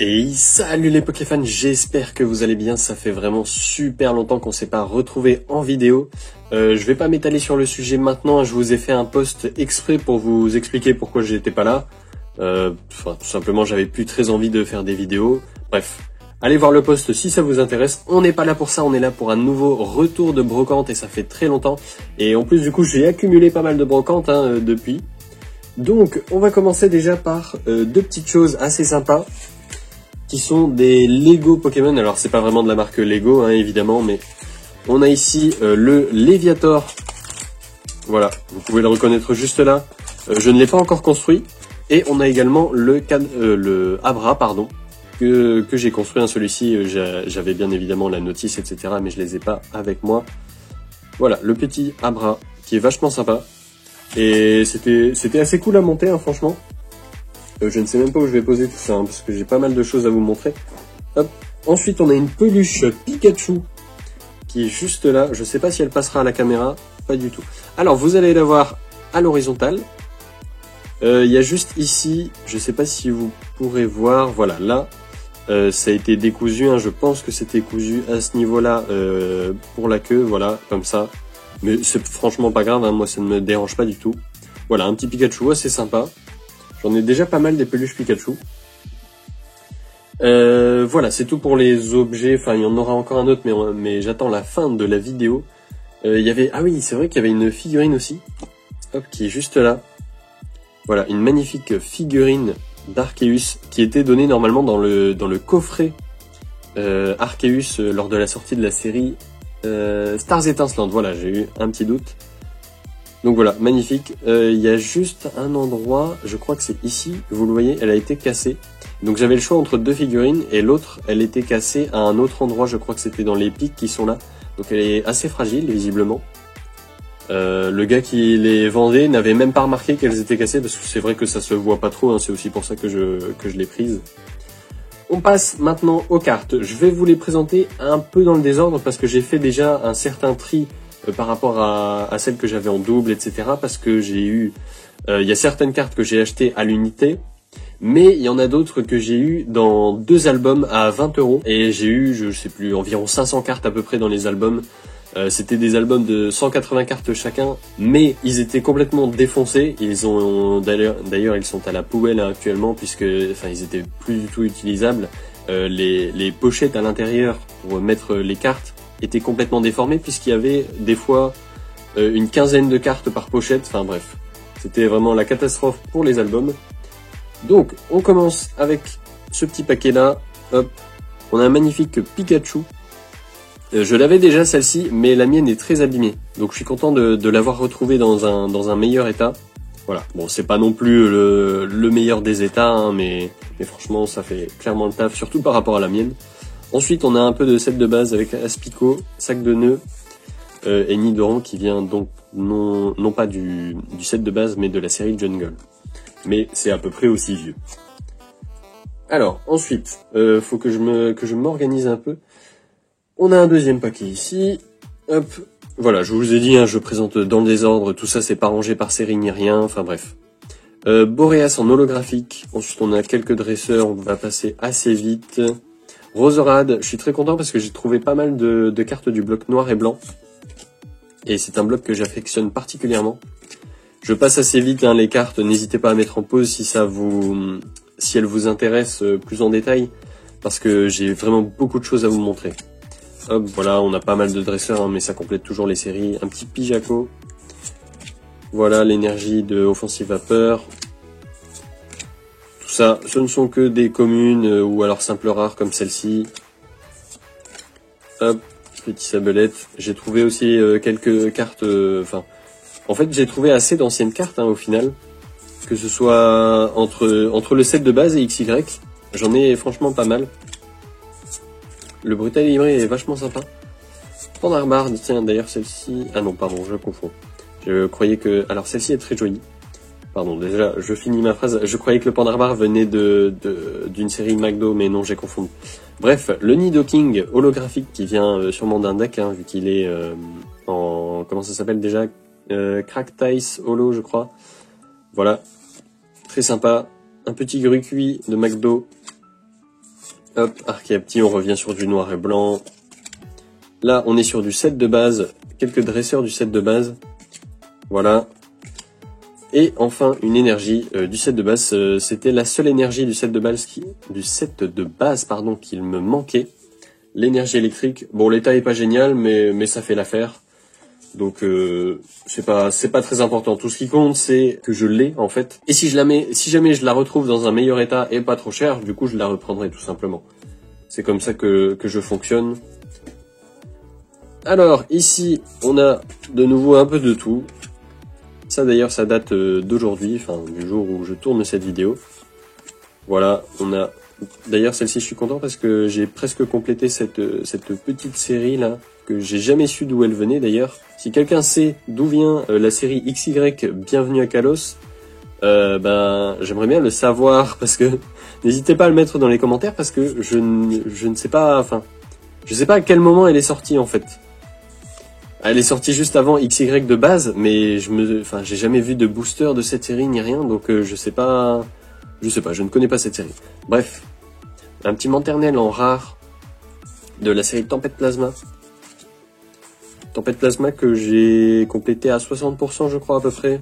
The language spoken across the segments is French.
Et salut les Pokéfans, j'espère que vous allez bien, ça fait vraiment super longtemps qu'on s'est pas retrouvé en vidéo. Je vais pas m'étaler sur le sujet maintenant, je vous ai fait un post exprès pour vous expliquer pourquoi j'étais pas là. Tout simplement j'avais plus très envie de faire des vidéos. Bref, allez voir le post si ça vous intéresse. On n'est pas là pour ça, on est là pour un nouveau retour de brocante et ça fait très longtemps. Et en plus du coup j'ai accumulé pas mal de brocantes depuis. Donc on va commencer déjà par deux petites choses assez sympas, qui sont des Lego Pokémon. Alors c'est pas vraiment de la marque Lego évidemment, mais on a ici le Léviator. Voilà, vous pouvez le reconnaître juste là. Je ne l'ai pas encore construit. Et on a également le Abra, pardon, que j'ai construit. Celui-ci, j'avais bien évidemment la notice, etc. Mais je les ai pas avec moi. Voilà, le petit Abra qui est vachement sympa. Et c'était assez cool à monter, franchement. Je ne sais même pas où je vais poser tout ça, parce que j'ai pas mal de choses à vous montrer. Hop. Ensuite, on a une peluche Pikachu, qui est juste là. Je sais pas si elle passera à la caméra, pas du tout. Alors, vous allez la voir à l'horizontale. Il y a juste ici, je sais pas si vous pourrez voir, voilà, là, ça a été décousu, je pense que c'était cousu à ce niveau-là pour la queue, voilà, comme ça. Mais c'est franchement pas grave, moi ça ne me dérange pas du tout. Voilà, un petit Pikachu assez sympa. J'en ai déjà pas mal des peluches Pikachu. Voilà, c'est tout pour les objets. Enfin, il y en aura encore un autre, mais j'attends la fin de la vidéo. Il y avait... Ah oui, c'est vrai qu'il y avait une figurine aussi. Hop, qui est juste là. Voilà, une magnifique figurine d'Arceus qui était donnée normalement dans le coffret Arceus lors de la sortie de la série Stars Étincelantes. Voilà, j'ai eu un petit doute. Donc voilà, magnifique. Il y a juste un endroit, je crois que c'est ici, vous le voyez, elle a été cassée. Donc j'avais le choix entre deux figurines et l'autre, elle était cassée à un autre endroit, je crois que c'était dans les pics qui sont là. Donc elle est assez fragile, visiblement. Le gars qui les vendait n'avait même pas remarqué qu'elles étaient cassées, parce que c'est vrai que ça se voit pas trop, c'est aussi pour ça que je l'ai prise. On passe maintenant aux cartes. Je vais vous les présenter un peu dans le désordre, parce que j'ai fait déjà un certain tri par rapport à celles que j'avais en double, etc. Parce que j'ai eu... Il y a certaines cartes que j'ai achetées à l'unité, mais il y en a d'autres que j'ai eu dans 2 albums à 20 €. Et j'ai eu, je sais plus, environ 500 cartes à peu près dans les albums. C'était des albums de 180 cartes chacun, mais ils étaient complètement défoncés. Ils ont d'ailleurs ils sont à la poubelle actuellement, puisque ils étaient plus du tout utilisables. Les pochettes à l'intérieur pour mettre les cartes étaient complètement déformées, puisqu'il y avait des fois une quinzaine de cartes par pochette. Enfin bref, c'était vraiment la catastrophe pour les albums. Donc on commence avec ce petit paquet là. Hop, on a un magnifique Pikachu. Je l'avais déjà celle-ci, mais la mienne est très abîmée. Donc je suis content de l'avoir retrouvée dans un meilleur état. Voilà, bon c'est pas non plus le meilleur des états, mais franchement ça fait clairement le taf, surtout par rapport à la mienne. Ensuite on a un peu de set de base avec Aspico, sac de nœuds et Nidoran qui vient donc non pas du set de base mais de la série Jungle. Mais c'est à peu près aussi vieux. Alors ensuite, faut que je m'organise un peu. On a un deuxième paquet ici. Hop, voilà, je vous ai dit, je présente dans le désordre, tout ça c'est pas rangé par série ni rien, enfin bref. Boreas en holographique, ensuite on a quelques dresseurs, on va passer assez vite. Roserade, je suis très content parce que j'ai trouvé pas mal de cartes du bloc noir et blanc. Et c'est un bloc que j'affectionne particulièrement. Je passe assez vite les cartes, n'hésitez pas à mettre en pause si elles vous intéressent plus en détail, parce que j'ai vraiment beaucoup de choses à vous montrer. Hop, voilà, on a pas mal de dresseurs, mais ça complète toujours les séries. Un petit Pijaco. Voilà, l'énergie de Offensive Vapeur. Tout ça, ce ne sont que des communes ou alors simples rares comme celle-ci. Hop, petit Sabelette. J'ai trouvé aussi quelques cartes... en fait, j'ai trouvé assez d'anciennes cartes au final. Que ce soit entre le set de base et XY. J'en ai franchement pas mal. Le Brutal Libré est vachement sympa. Pandarbar, tiens d'ailleurs celle-ci... Ah non, pardon, je confonds. Je croyais que... Alors celle-ci est très jolie. Pardon, déjà, je finis ma phrase. Je croyais que le Pandarbar venait d'une série McDo, mais non, j'ai confondu. Bref, le Nidoking holographique qui vient sûrement d'un deck, vu qu'il est en... Comment ça s'appelle déjà Cracktice Holo, je crois. Voilà. Très sympa. Un petit Grucuit de McDo. Hop, Archaeapti, on revient sur du noir et blanc. Là, on est sur du set de base, quelques dresseurs du set de base. Voilà. Et enfin, une énergie du set de base. C'était la seule énergie du set de base qu'il me manquait. L'énergie électrique. Bon, l'état est pas génial, mais ça fait l'affaire. Donc c'est pas très important. Tout ce qui compte, c'est que je l'ai en fait. Et si jamais je la retrouve dans un meilleur état et pas trop cher, du coup je la reprendrai tout simplement. C'est comme ça que je fonctionne. Alors ici, on a de nouveau un peu de tout. Ça d'ailleurs, ça date d'aujourd'hui, enfin du jour où je tourne cette vidéo. Voilà, on a. D'ailleurs, celle-ci, je suis content parce que j'ai presque complété cette petite série là, que j'ai jamais su d'où elle venait d'ailleurs. Si quelqu'un sait d'où vient la série XY Bienvenue à Kalos, ben j'aimerais bien le savoir parce que n'hésitez pas à le mettre dans les commentaires parce que je ne sais pas, enfin, je sais pas à quel moment elle est sortie en fait. Elle est sortie juste avant XY de base, mais j'ai jamais vu de booster de cette série ni rien, donc je sais pas, je ne connais pas cette série. Bref, un petit Manternel en rare de la série Tempête Plasma. Tempête Plasma que j'ai complété à 60% je crois à peu près.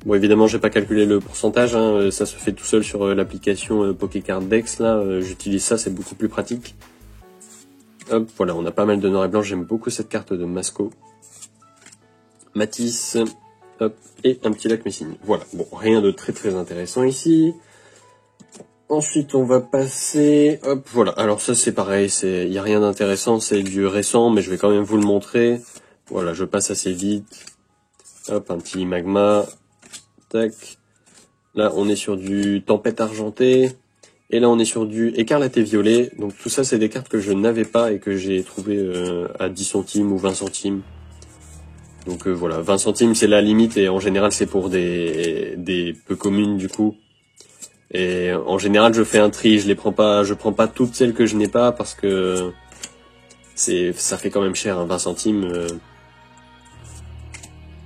Bon évidemment j'ai pas calculé le pourcentage, hein, ça se fait tout seul sur l'application Pokécard Dex là, j'utilise ça, c'est beaucoup plus pratique. Hop, voilà, on a pas mal de noir et blanc, j'aime beaucoup cette carte de Masco. Matisse, hop, et un petit lac Messine. Voilà, bon, rien de très intéressant ici. Ensuite, on va passer, hop, voilà, alors ça c'est pareil, y a rien d'intéressant, c'est du récent, mais je vais quand même vous le montrer. Voilà, je passe assez vite. Hop, un petit magma. Tac. Là, on est sur du tempête argentée. Et là, on est sur du écarlate et violet. Donc tout ça, c'est des cartes que je n'avais pas et que j'ai trouvé à 10 centimes ou 20 centimes. Donc voilà, 20 centimes, c'est la limite et en général, c'est pour des peu communes du coup. Et en général, je fais un tri, je prends pas toutes celles que je n'ai pas parce que ça fait quand même cher, hein, 20 centimes.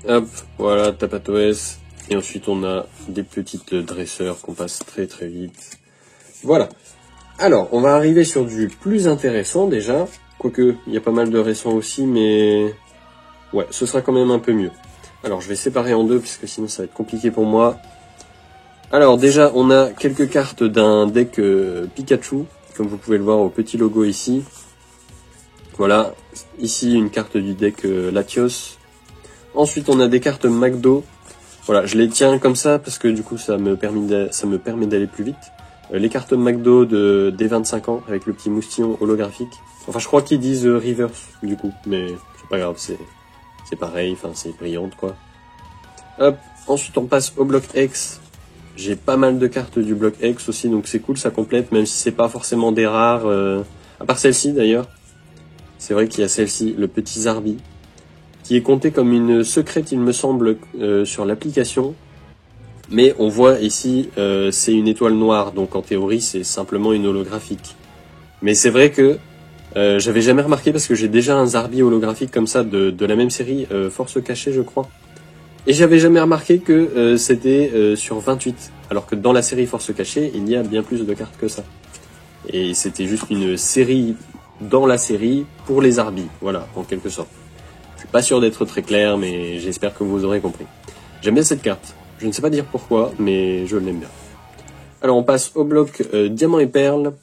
Hop, voilà, Tapatoès. Et ensuite, on a des petites dresseurs qu'on passe très vite. Voilà. Alors, on va arriver sur du plus intéressant déjà. Quoique, il y a pas mal de récents aussi, mais ouais, ce sera quand même un peu mieux. Alors, je vais séparer en deux, puisque sinon ça va être compliqué pour moi. Alors déjà, on a quelques cartes d'un deck Pikachu, comme vous pouvez le voir au petit logo ici. Voilà, ici une carte du deck Latios. Ensuite, on a des cartes McDo. Voilà, je les tiens comme ça parce que du coup, ça me permet d'aller plus vite. Les cartes McDo des 25 ans avec le petit moustillon holographique. Enfin, je crois qu'ils disent reverse du coup, mais c'est pas grave, c'est pareil, enfin c'est brillante quoi. Hop, ensuite on passe au bloc X. J'ai pas mal de cartes du bloc X aussi, donc c'est cool, ça complète, même si c'est pas forcément des rares, à part celle-ci d'ailleurs. C'est vrai qu'il y a celle-ci, le petit Zarbi, qui est compté comme une secrète, il me semble, sur l'application. Mais on voit ici, c'est une étoile noire, donc en théorie, c'est simplement une holographique. Mais c'est vrai que j'avais jamais remarqué, parce que j'ai déjà un Zarbi holographique comme ça, de la même série, Force Cachée, je crois. Et j'avais jamais remarqué que c'était sur 28, alors que dans la série Force Cachée, il y a bien plus de cartes que ça. Et c'était juste une série dans la série pour les Zarbi, voilà, en quelque sorte. Je suis pas sûr d'être très clair, mais j'espère que vous aurez compris. J'aime bien cette carte. Je ne sais pas dire pourquoi, mais je l'aime bien. Alors on passe au bloc Diamant et Perle,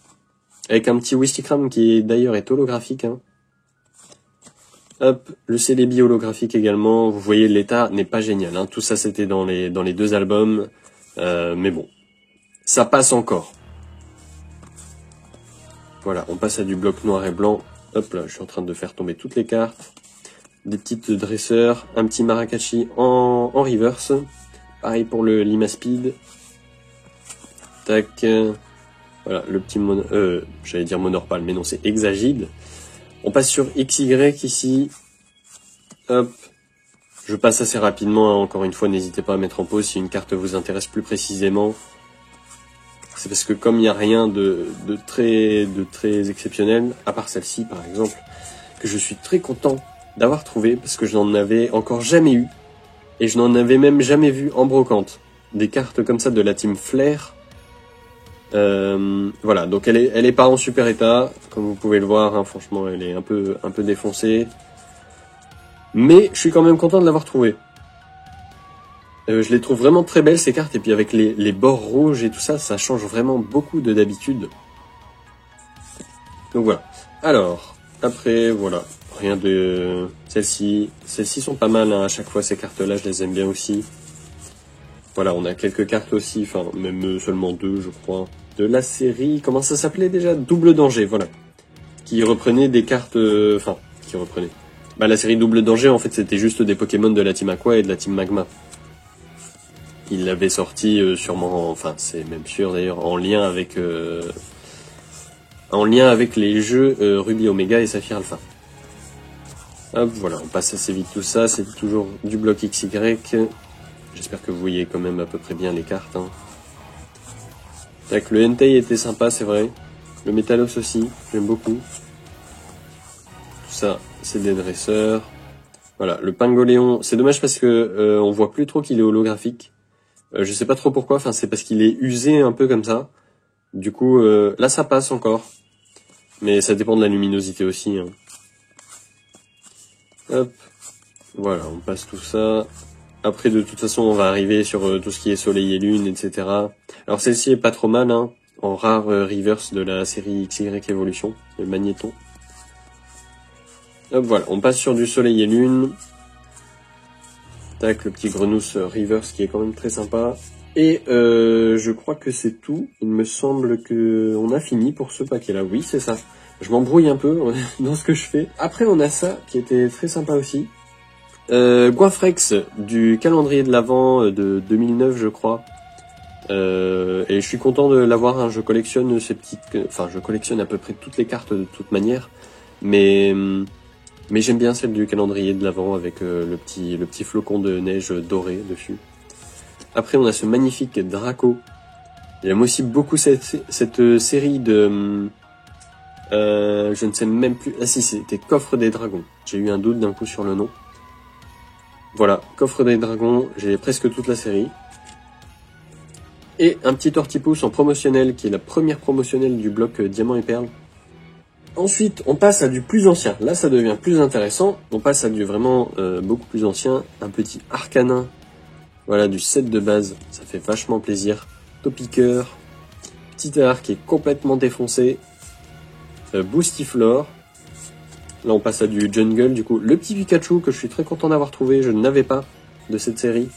avec un petit Wistikram qui d'ailleurs est holographique, hein. Hop, le Celebi holographique également. Vous voyez, l'état n'est pas génial, hein. Tout ça c'était dans les deux albums, mais bon, ça passe encore. Voilà, on passe à du bloc noir et blanc. Hop là, je suis en train de faire tomber toutes les cartes. Des petites dresseurs, un petit Marakachi en reverse. Pareil pour le Limaspeed. Tac. Voilà, le petit j'allais dire Monorpal, mais non, c'est Hexagide. On passe sur XY ici. Hop. Je passe assez rapidement, hein. Encore une fois, n'hésitez pas à mettre en pause si une carte vous intéresse plus précisément. C'est parce que comme il n'y a rien de très exceptionnel, à part celle-ci par exemple, que je suis très content d'avoir trouvé, parce que je n'en avais encore jamais eu. Et je n'en avais même jamais vu en brocante. Des cartes comme ça de la team Flair. Voilà, donc elle est pas en super état, comme vous pouvez le voir, hein, franchement elle est un peu défoncée. Mais je suis quand même content de l'avoir trouvée. Je les trouve vraiment très belles ces cartes, et puis avec les bords rouges et tout ça, ça change vraiment beaucoup de d'habitude. Donc voilà. Alors, après, voilà. Rien de... Celles-ci sont pas mal, hein, à chaque fois ces cartes-là, je les aime bien aussi. Voilà, on a quelques cartes aussi, enfin même seulement 2 je crois. De la série, comment ça s'appelait déjà? Double Danger, voilà. Qui reprenait des cartes... Enfin, qui reprenait. Bah la série Double Danger, en fait, c'était juste des Pokémon de la Team Aqua et de la Team Magma. Il l'avait sorti sûrement, enfin c'est même sûr d'ailleurs, en lien avec les jeux Ruby Omega et Saphir Alpha. Hop, voilà, on passe assez vite tout ça, c'est toujours du bloc XY. J'espère que vous voyez quand même à peu près bien les cartes. Hein. Le Entei était sympa, c'est vrai. Le Métalos aussi, j'aime beaucoup. Tout ça, c'est des dresseurs. Voilà, le Pingoléon, c'est dommage parce que on voit plus trop qu'il est holographique. Je sais pas trop pourquoi, enfin c'est parce qu'il est usé un peu comme ça. Du coup, là ça passe encore. Mais ça dépend de la luminosité aussi. Hein. Hop, voilà, on passe tout ça. Après, de toute façon, on va arriver sur tout ce qui est Soleil et Lune, etc. Alors celle-ci est pas trop mal, hein, en rare reverse de la série XY Evolution, le Magnéton. Hop, voilà, on passe sur du Soleil et Lune. Tac, le petit Grenousse reverse qui est quand même très sympa. Et je crois que c'est tout. Il me semble que on a fini pour ce paquet-là. Oui, c'est ça. Je m'embrouille un peu dans ce que je fais. Après, on a ça qui était très sympa aussi. Goinfrex du calendrier de l'Avent de 2009, je crois. Et je suis content de l'avoir. Hein. Je collectionne ces petites... Enfin, je collectionne à peu près toutes les cartes de toute manière. Mais j'aime bien celle du calendrier de l'Avent avec le petit flocon de neige doré dessus. Après, on a ce magnifique Draco. J'aime aussi beaucoup cette série de... je ne sais même plus... Ah si, c'était Coffre des Dragons. J'ai eu un doute d'un coup sur le nom. Voilà, Coffre des Dragons, j'ai presque toute la série. Et un petit Tortipousse en promotionnel, qui est la première promotionnelle du bloc Diamant et Perle. Ensuite, on passe à du plus ancien. Là, ça devient plus intéressant. On passe à du vraiment beaucoup plus ancien. Un petit Arcanin. Voilà, du set de base. Ça fait vachement plaisir. Topiqueur. Petit art qui est complètement défoncé. Boostiflore. Là, on passe à du Jungle, du coup. Le petit Pikachu que je suis très content d'avoir trouvé. Je ne l'avais pas de cette série.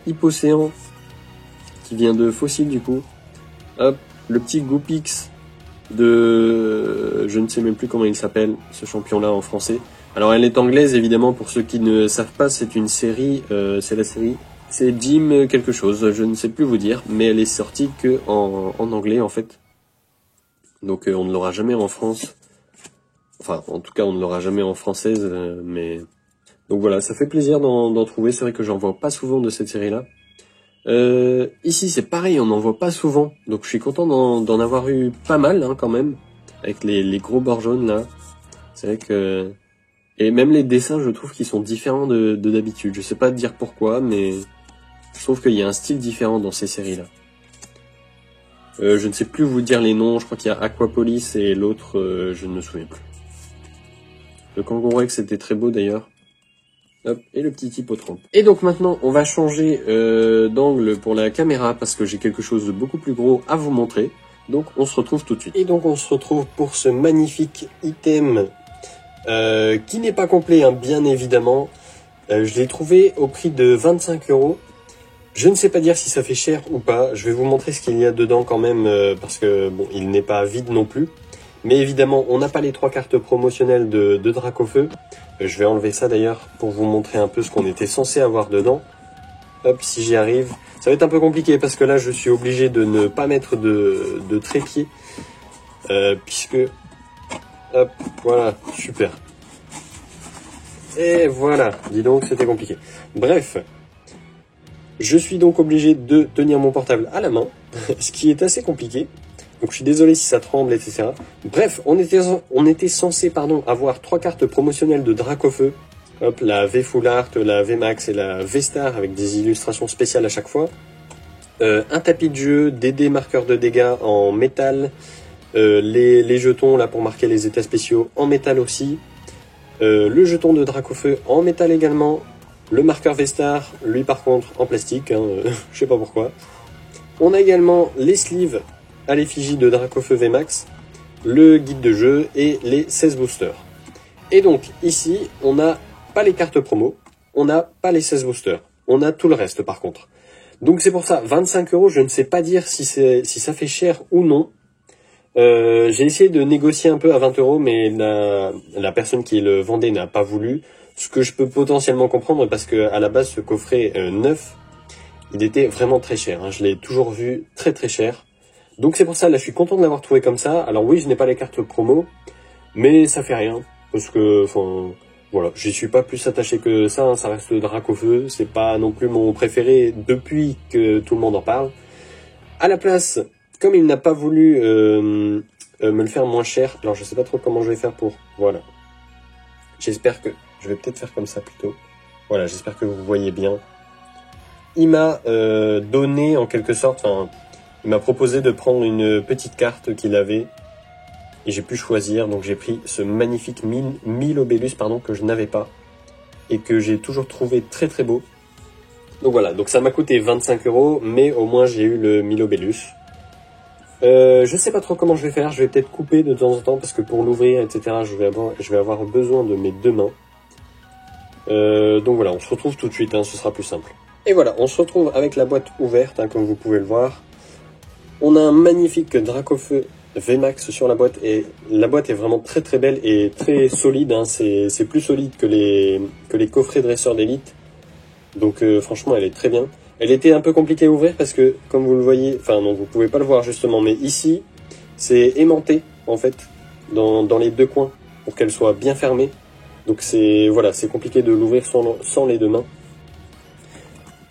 Hypocéan. Qui vient de Fossile, du coup. Hop. Le petit Goopix de... Je ne sais même plus comment il s'appelle, ce champion-là en français. Alors, elle est anglaise, évidemment, pour ceux qui ne savent pas. C'est une série. C'est la série. C'est Jim quelque chose. Je ne sais plus vous dire. Mais elle est sortie que en anglais, en fait. Donc, on ne l'aura jamais en France. Enfin, en tout cas, on ne l'aura jamais en française, mais... Donc voilà, ça fait plaisir d'en trouver. C'est vrai que j'en vois pas souvent de cette série-là. Ici, c'est pareil, on n'en voit pas souvent. Donc je suis content d'en avoir eu pas mal, hein, quand même. Avec les gros bords jaunes, là. C'est vrai que... Et même les dessins, je trouve qu'ils sont différents de d'habitude. Je sais pas dire pourquoi, mais... Je trouve qu'il y a un style différent dans ces séries-là. Je ne sais plus vous dire les noms. Je crois qu'il y a Aquapolis et l'autre, je ne me souviens plus. Le Kangourex était très beau d'ailleurs. Hop, et le petit Hippotrampe. Et donc maintenant, on va changer d'angle pour la caméra parce que j'ai quelque chose de beaucoup plus gros à vous montrer. Donc on se retrouve tout de suite. Et donc on se retrouve pour ce magnifique item qui n'est pas complet, hein, bien évidemment. Je l'ai trouvé au prix de 25 €. Je ne sais pas dire si ça fait cher ou pas. Je vais vous montrer ce qu'il y a dedans quand même parce que bon, il n'est pas vide non plus. Mais évidemment, on n'a pas les 3 cartes promotionnelles de Dracofeu. Je vais enlever ça d'ailleurs pour vous montrer un peu ce qu'on était censé avoir dedans. Hop, si j'y arrive. Ça va être un peu compliqué parce que là, je suis obligé de ne pas mettre de trépied. Puisque... Hop, voilà, super. Et voilà, dis donc, c'était compliqué. Bref, je suis donc obligé de tenir mon portable à la main, ce qui est assez compliqué. Donc je suis désolé si ça tremble, etc. Bref, on était censé avoir 3 cartes promotionnelles de Dracofeu. Hop, la V Full Art, la V Max et la V Star avec des illustrations spéciales à chaque fois. un tapis de jeu, des dés marqueurs de dégâts en métal, les jetons là pour marquer les états spéciaux en métal aussi, le jeton de Dracofeu en métal également, le marqueur Vestar, lui par contre en plastique, hein, je sais pas pourquoi. On a également les sleeves à l'effigie de Dracofeu VMAX, le guide de jeu et les 16 boosters. Et donc ici, on n'a pas les cartes promo, on n'a pas les 16 boosters, on a tout le reste par contre. Donc c'est pour ça, 25 €, je ne sais pas dire si ça fait cher ou non. J'ai essayé de négocier un peu à 20 €, mais la personne qui le vendait n'a pas voulu. Ce que je peux potentiellement comprendre parce que à la base ce coffret neuf, il était vraiment très cher. Hein. Je l'ai toujours vu très très cher. Donc c'est pour ça, là je suis content de l'avoir trouvé comme ça. Alors oui, je n'ai pas les cartes promo, mais ça fait rien. Parce que, enfin, voilà, j'y suis pas plus attaché que ça. Hein. Ça reste Dracofeu. C'est pas non plus mon préféré depuis que tout le monde en parle. À la place, comme il n'a pas voulu me le faire moins cher, alors je sais pas trop comment je vais faire pour... Voilà. J'espère que... Je vais peut-être faire comme ça plutôt. Voilà, j'espère que vous voyez bien. Il m'a donné en quelque sorte... Enfin, il m'a proposé de prendre une petite carte qu'il avait. Et j'ai pu choisir. Donc j'ai pris ce magnifique 1000 Obélus pardon, que je n'avais pas. Et que j'ai toujours trouvé très très beau. Donc voilà, donc ça m'a coûté 25 €, mais au moins j'ai eu le 1000 Obélus. Je sais pas trop comment je vais faire, je vais peut-être couper de temps en temps, parce que pour l'ouvrir, etc., je vais avoir besoin de mes deux mains. Donc voilà, on se retrouve tout de suite, hein, ce sera plus simple. Et voilà, on se retrouve avec la boîte ouverte, hein, comme vous pouvez le voir. On a un magnifique Dracofeu VMAX sur la boîte, et la boîte est vraiment très très belle et très solide, hein, c'est plus solide que les coffrets dresseurs d'élite. Donc franchement elle est très bien. Elle était un peu compliquée à ouvrir parce que comme vous le voyez, enfin non vous pouvez pas le voir justement, mais ici c'est aimanté en fait dans les deux coins pour qu'elle soit bien fermée. Donc c'est voilà, c'est compliqué de l'ouvrir sans les deux mains.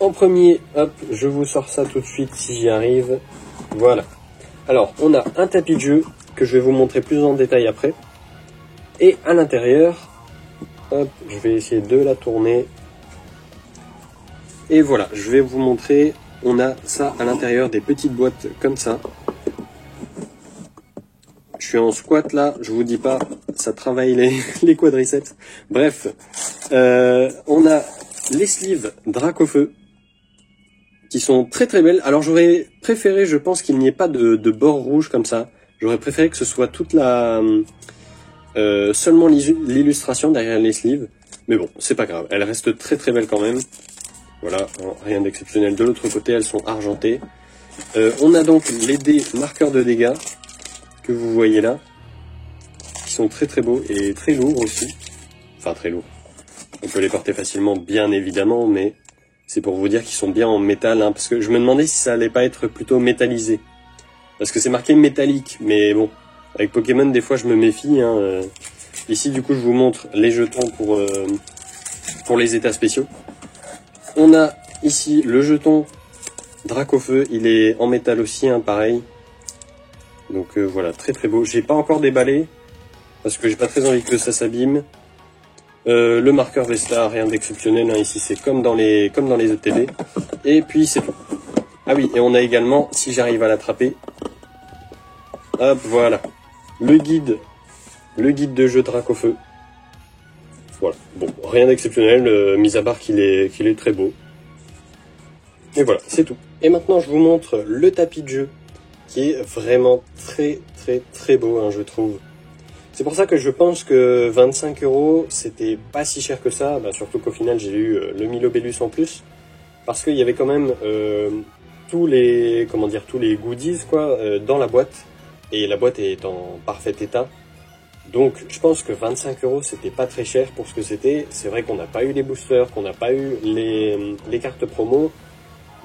En premier, hop, je vous sors ça tout de suite si j'y arrive. Voilà. Alors on a un tapis de jeu que je vais vous montrer plus en détail après. Et à l'intérieur, hop, je vais essayer de la tourner. Et voilà, je vais vous montrer, on a ça à l'intérieur, des petites boîtes comme ça. Je suis en squat là, je vous dis pas, ça travaille les quadriceps. Bref, on a les sleeves Dracofeu, qui sont très très belles. Alors j'aurais préféré, je pense qu'il n'y ait pas de bord rouge comme ça. J'aurais préféré que ce soit toute seulement l'illustration derrière les sleeves. Mais bon, c'est pas grave, elle reste très très belle quand même. Voilà, rien d'exceptionnel. De l'autre côté, elles sont argentées. On a donc les dés marqueurs de dégâts que vous voyez là, qui sont très très beaux et très lourds aussi. Enfin, très lourds. On peut les porter facilement, bien évidemment, mais c'est pour vous dire qu'ils sont bien en métal. Hein, parce que je me demandais si ça allait pas être plutôt métallisé. Parce que c'est marqué métallique, mais bon, avec Pokémon, des fois, je me méfie. Hein, Ici, du coup, je vous montre les jetons pour les états spéciaux. On a ici le jeton Dracofeu, il est en métal aussi, hein, pareil. Donc voilà, très très beau. J'ai pas encore déballé, parce que j'ai pas très envie que ça s'abîme. Le marqueur Vestar, rien d'exceptionnel, hein, ici c'est comme dans les ETB. Et puis c'est tout. Ah oui, et on a également, si j'arrive à l'attraper, hop, voilà, le guide de jeu Dracofeu. Voilà, bon, rien d'exceptionnel, mis à part qu'il est très beau. Et voilà, c'est tout. Et maintenant, je vous montre le tapis de jeu, qui est vraiment très très très beau, hein, je trouve. C'est pour ça que je pense que 25 €, c'était pas si cher que ça, bah, surtout qu'au final, j'ai eu le 1000 Obélus en plus, parce qu'il y avait quand même tous les goodies quoi, dans la boîte, et la boîte est en parfait état. Donc je pense que 25 € c'était pas très cher pour ce que c'était. C'est vrai qu'on n'a pas eu les boosters, qu'on n'a pas eu les cartes promo.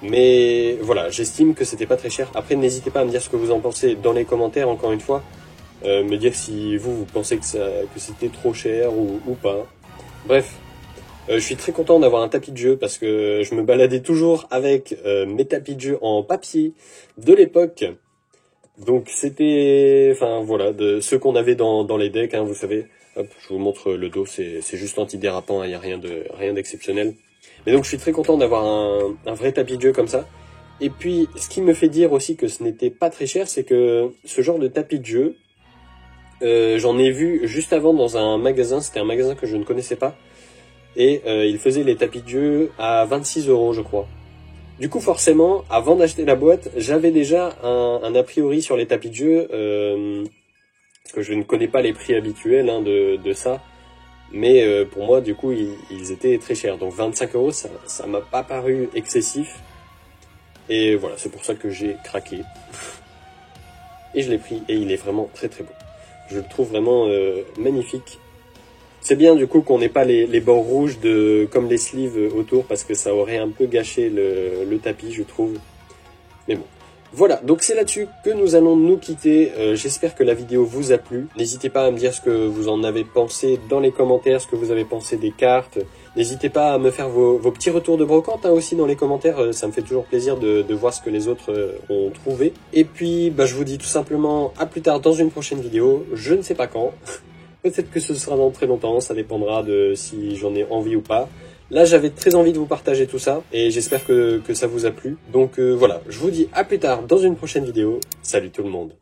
Mais voilà, j'estime que c'était pas très cher. Après n'hésitez pas à me dire ce que vous en pensez dans les commentaires encore une fois. Me dire si vous pensez que c'était trop cher ou pas. Bref, je suis très content d'avoir un tapis de jeu parce que je me baladais toujours avec mes tapis de jeu en papier de l'époque. Donc c'était, enfin voilà, de ceux qu'on avait dans les decks, hein, vous savez. Hop, je vous montre le dos, c'est juste antidérapant, il n'y a rien d'exceptionnel. Mais donc je suis très content d'avoir un vrai tapis de jeu comme ça. Et puis, ce qui me fait dire aussi que ce n'était pas très cher, c'est que ce genre de tapis de jeu, j'en ai vu juste avant dans un magasin, c'était un magasin que je ne connaissais pas, et il faisait les tapis de jeu à 26 € je crois. Du coup forcément, avant d'acheter la boîte, j'avais déjà un a priori sur les tapis de jeu, parce que je ne connais pas les prix habituels hein, de ça, mais pour moi du coup ils étaient très chers, donc 25 €, ça m'a pas paru excessif, et voilà, c'est pour ça que j'ai craqué, et je l'ai pris, et il est vraiment très très beau. Je le trouve vraiment magnifique. C'est bien du coup qu'on n'ait pas les bords rouges comme les sleeves autour, parce que ça aurait un peu gâché le tapis, je trouve. Mais bon. Voilà, donc c'est là-dessus que nous allons nous quitter. J'espère que la vidéo vous a plu. N'hésitez pas à me dire ce que vous en avez pensé dans les commentaires, ce que vous avez pensé des cartes. N'hésitez pas à me faire vos petits retours de brocante hein, aussi dans les commentaires. Ça me fait toujours plaisir de voir ce que les autres ont trouvé. Et puis, je vous dis tout simplement à plus tard dans une prochaine vidéo. Je ne sais pas quand. Peut-être que ce sera dans très longtemps. Ça dépendra de si j'en ai envie ou pas. Là, j'avais très envie de vous partager tout ça, et j'espère que ça vous a plu. Donc voilà, je vous dis à plus tard dans une prochaine vidéo. Salut tout le monde.